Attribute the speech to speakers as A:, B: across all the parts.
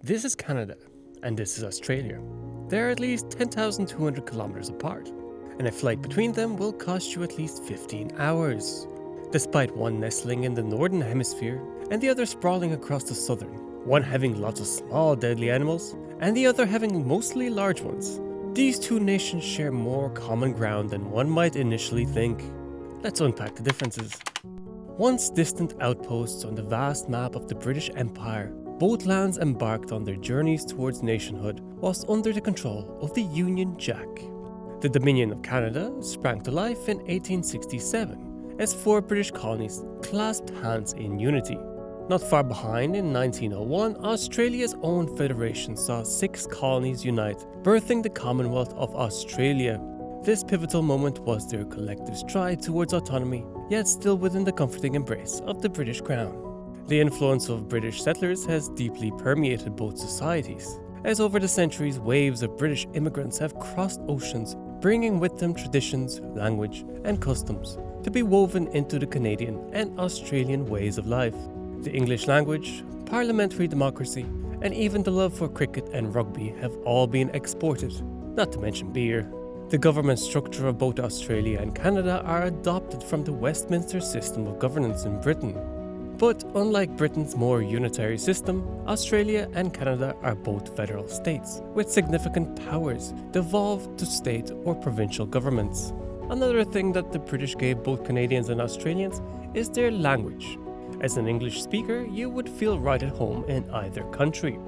A: This is Canada, and this is Australia. They're at least 10,200 kilometers apart, and a flight between them will cost you at least 15 hours. Despite one nestling in the northern hemisphere and the other sprawling across the southern, one having lots of small deadly animals and the other having mostly large ones, these two nations share more common ground than one might initially think. Let's unpack the differences. Once distant outposts on the vast map of the British Empire, both lands embarked on their journeys towards nationhood whilst under the control of the Union Jack. The Dominion of Canada sprang to life in 1867 as 4 British colonies clasped hands in unity. Not far behind, in 1901, Australia's own federation saw 6 colonies unite, birthing the Commonwealth of Australia. This pivotal moment was their collective stride towards autonomy, yet still within the comforting embrace of the British Crown. The influence of British settlers has deeply permeated both societies, as over the centuries waves of British immigrants have crossed oceans, bringing with them traditions, language, and customs to be woven into the Canadian and Australian ways of life. The English language, parliamentary democracy, and even the love for cricket and rugby have all been exported, not to mention beer. The government structure of both Australia and Canada are adopted from the Westminster system of governance in Britain. But unlike Britain's more unitary system, Australia and Canada are both federal states, with significant powers devolved to state or provincial governments. Another thing that the British gave both Canadians and Australians is their language. As an English speaker, you would feel right at home in either country.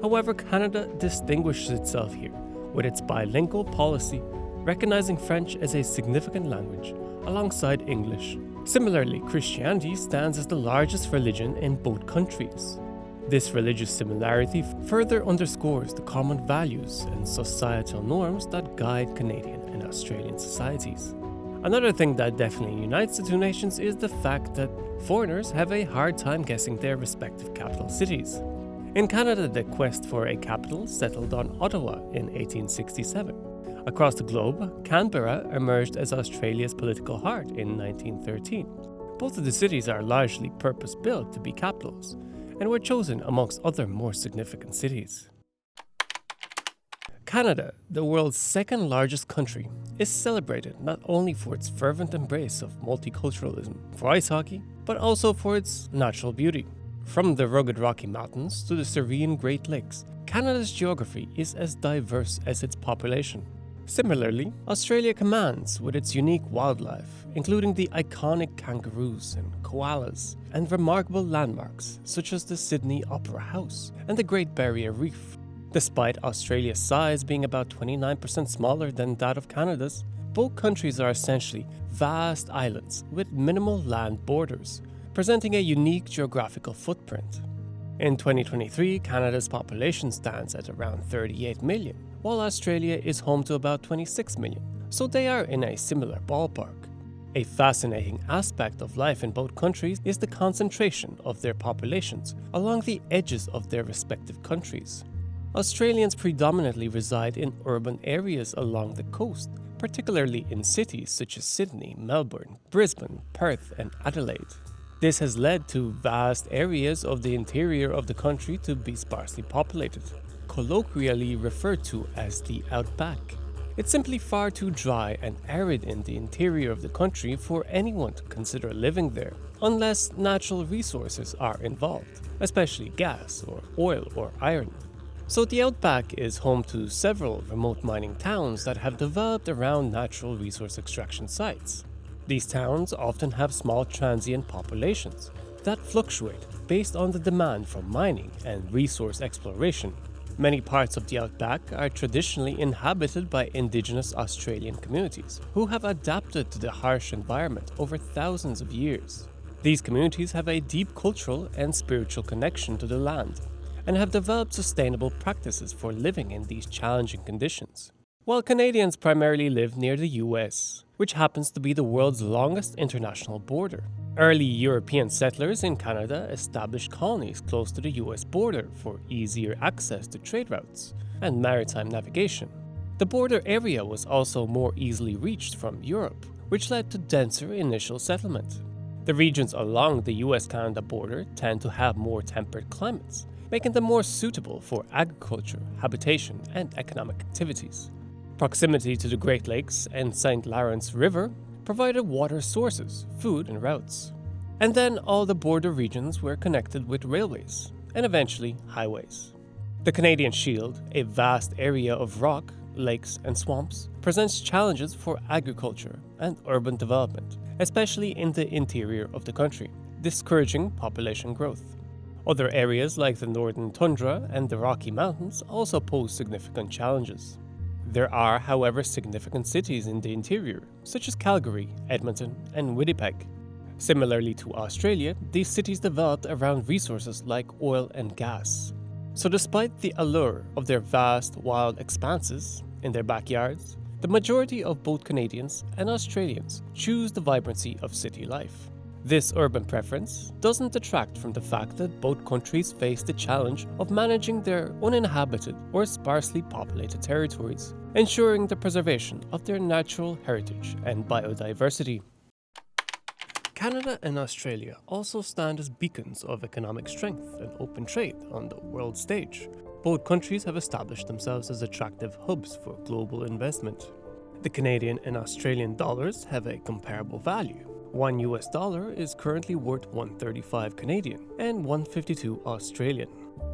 A: However, Canada distinguishes itself here with its bilingual policy, recognizing French as a significant language alongside English. Similarly, Christianity stands as the largest religion in both countries. This religious similarity further underscores the common values and societal norms that guide Canadian and Australian societies. Another thing that definitely unites the two nations is the fact that foreigners have a hard time guessing their respective capital cities. In Canada, the quest for a capital settled on Ottawa in 1867. Across the globe, Canberra emerged as Australia's political heart in 1913. Both of the cities are largely purpose-built to be capitals, and were chosen amongst other more significant cities. Canada, the world's second largest country, is celebrated not only for its fervent embrace of multiculturalism for ice hockey, but also for its natural beauty. From the rugged Rocky Mountains to the serene Great Lakes, Canada's geography is as diverse as its population. Similarly, Australia commands with its unique wildlife, including the iconic kangaroos and koalas, and remarkable landmarks such as the Sydney Opera House and the Great Barrier Reef. Despite Australia's size being about 29% smaller than that of Canada's, both countries are essentially vast islands with minimal land borders, presenting a unique geographical footprint. In 2023, Canada's population stands at around 38 million, while Australia is home to about 26 million, so they are in a similar ballpark. A fascinating aspect of life in both countries is the concentration of their populations along the edges of their respective countries. Australians predominantly reside in urban areas along the coast, particularly in cities such as Sydney, Melbourne, Brisbane, Perth, and Adelaide. This has led to vast areas of the interior of the country to be sparsely populated, colloquially referred to as the outback. It's simply far too dry and arid in the interior of the country for anyone to consider living there, unless natural resources are involved, especially gas or oil or iron. So the outback is home to several remote mining towns that have developed around natural resource extraction sites. These towns often have small transient populations that fluctuate based on the demand for mining and resource exploration. Many parts of the outback are traditionally inhabited by Indigenous Australian communities who have adapted to the harsh environment over thousands of years. These communities have a deep cultural and spiritual connection to the land and have developed sustainable practices for living in these challenging conditions. While Canadians primarily live near the US, which happens to be the world's longest international border. Early European settlers in Canada established colonies close to the US border for easier access to trade routes and maritime navigation. The border area was also more easily reached from Europe, which led to denser initial settlement. The regions along the US-Canada border tend to have more temperate climates, making them more suitable for agriculture, habitation, and economic activities. Proximity to the Great Lakes and St. Lawrence River provided water sources, food, and routes. And then all the border regions were connected with railways, and eventually highways. The Canadian Shield, a vast area of rock, lakes, and swamps, presents challenges for agriculture and urban development, especially in the interior of the country, discouraging population growth. Other areas like the northern tundra and the Rocky Mountains also pose significant challenges. There are, however, significant cities in the interior, such as Calgary, Edmonton, and Winnipeg. Similarly to Australia, these cities developed around resources like oil and gas. So despite the allure of their vast, wild expanses in their backyards, the majority of both Canadians and Australians choose the vibrancy of city life. This urban preference doesn't detract from the fact that both countries face the challenge of managing their uninhabited or sparsely populated territories, ensuring the preservation of their natural heritage and biodiversity. Canada and Australia also stand as beacons of economic strength and open trade on the world stage. Both countries have established themselves as attractive hubs for global investment. The Canadian and Australian dollars have a comparable value. One US dollar is currently worth 135 Canadian and 152 Australian.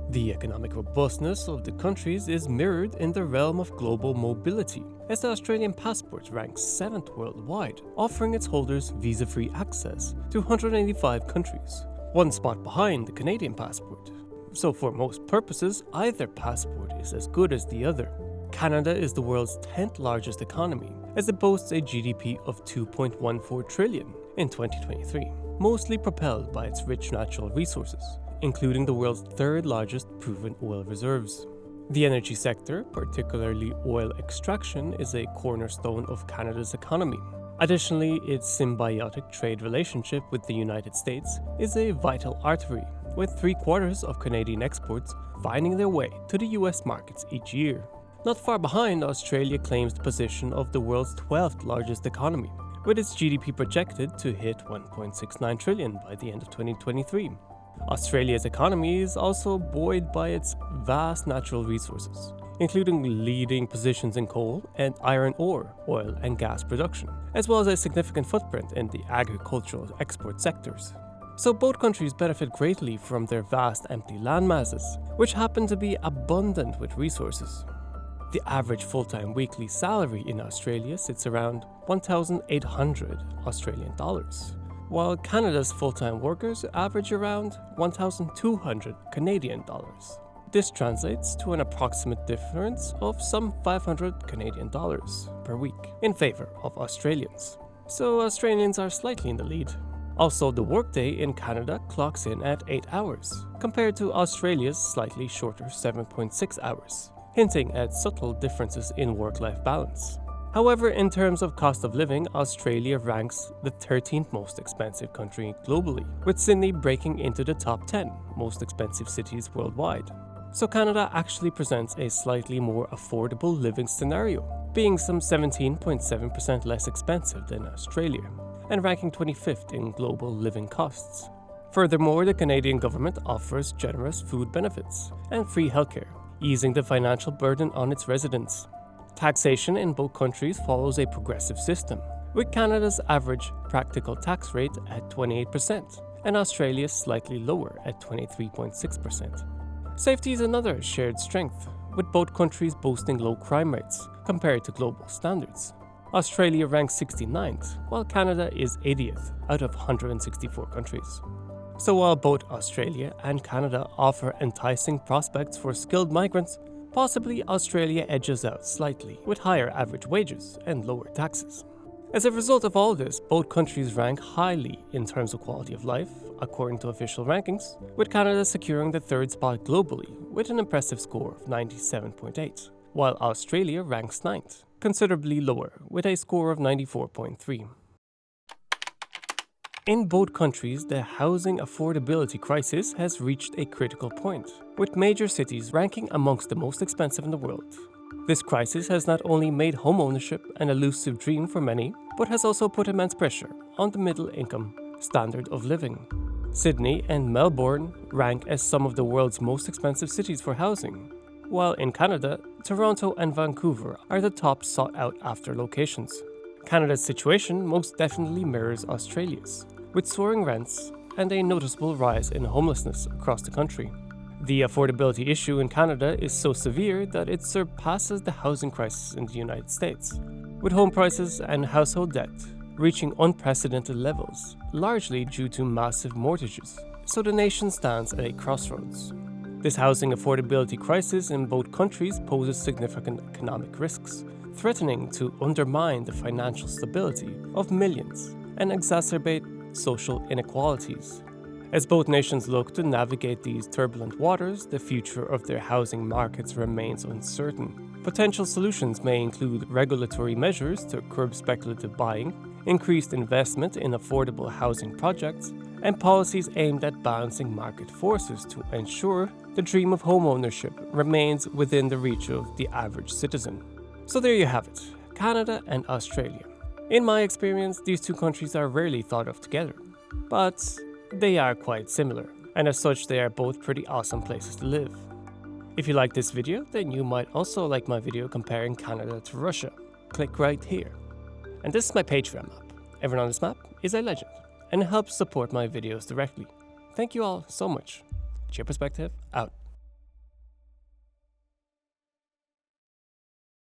A: The economic robustness of the countries is mirrored in the realm of global mobility, as the Australian passport ranks 7th worldwide, offering its holders visa-free access to 185 countries, one spot behind the Canadian passport. So for most purposes, either passport is as good as the other. Canada is the world's 10th largest economy, as it boasts a GDP of $2.14 trillion in 2023, mostly propelled by its rich natural resources, including the world's 3rd largest proven oil reserves. The energy sector, particularly oil extraction, is a cornerstone of Canada's economy. Additionally, its symbiotic trade relationship with the United States is a vital artery, with 3/4 of Canadian exports finding their way to the US markets each year. Not far behind, Australia claims the position of the world's 12th largest economy, with its GDP projected to hit $1.69 trillion by the end of 2023. Australia's economy is also buoyed by its vast natural resources, including leading positions in coal and iron ore, oil and gas production, as well as a significant footprint in the agricultural export sectors. So both countries benefit greatly from their vast empty land masses, which happen to be abundant with resources. The average full-time weekly salary in Australia sits around 1,800 Australian dollars, while Canada's full-time workers average around 1,200 Canadian dollars. This translates to an approximate difference of some 500 Canadian dollars per week in favor of Australians. So Australians are slightly in the lead. Also, the workday in Canada clocks in at 8 hours, compared to Australia's slightly shorter 7.6 hours, hinting at subtle differences in work-life balance. However, in terms of cost of living, Australia ranks the 13th most expensive country globally, with Sydney breaking into the top 10 most expensive cities worldwide. So Canada actually presents a slightly more affordable living scenario, being some 17.7% less expensive than Australia, and ranking 25th in global living costs. Furthermore, the Canadian government offers generous food benefits and free healthcare, easing the financial burden on its residents. Taxation in both countries follows a progressive system, with Canada's average practical tax rate at 28% and Australia's slightly lower at 23.6%. Safety is another shared strength, with both countries boasting low crime rates compared to global standards. Australia ranks 69th, while Canada is 80th out of 164 countries. So while both Australia and Canada offer enticing prospects for skilled migrants, possibly Australia edges out slightly with higher average wages and lower taxes. As a result of all this, both countries rank highly in terms of quality of life, according to official rankings, with Canada securing the 3rd spot globally with an impressive score of 97.8, while Australia ranks 9th, considerably lower with a score of 94.3. In both countries, the housing affordability crisis has reached a critical point, with major cities ranking amongst the most expensive in the world. This crisis has not only made homeownership an elusive dream for many, but has also put immense pressure on the middle income standard of living. Sydney and Melbourne rank as some of the world's most expensive cities for housing, while in Canada, Toronto and Vancouver are the top sought out after locations. Canada's situation most definitely mirrors Australia's, with soaring rents and a noticeable rise in homelessness across the country. The affordability issue in Canada is so severe that it surpasses the housing crisis in the United States, with home prices and household debt reaching unprecedented levels, largely due to massive mortgages, so the nation stands at a crossroads. This housing affordability crisis in both countries poses significant economic risks, threatening to undermine the financial stability of millions and exacerbate social inequalities. As both nations look to navigate these turbulent waters, the future of their housing markets remains uncertain. Potential solutions may include regulatory measures to curb speculative buying, increased investment in affordable housing projects, and policies aimed at balancing market forces to ensure the dream of homeownership remains within the reach of the average citizen. So there you have it, Canada and Australia. In my experience, these two countries are rarely thought of together, but they are quite similar, and as such they are both pretty awesome places to live. If you like this video, then you might also like my video comparing Canada to Russia. Click right here. And this is my Patreon map. Everyone on this map is a legend, and it helps support my videos directly. Thank you all so much. Cheer Perspective out.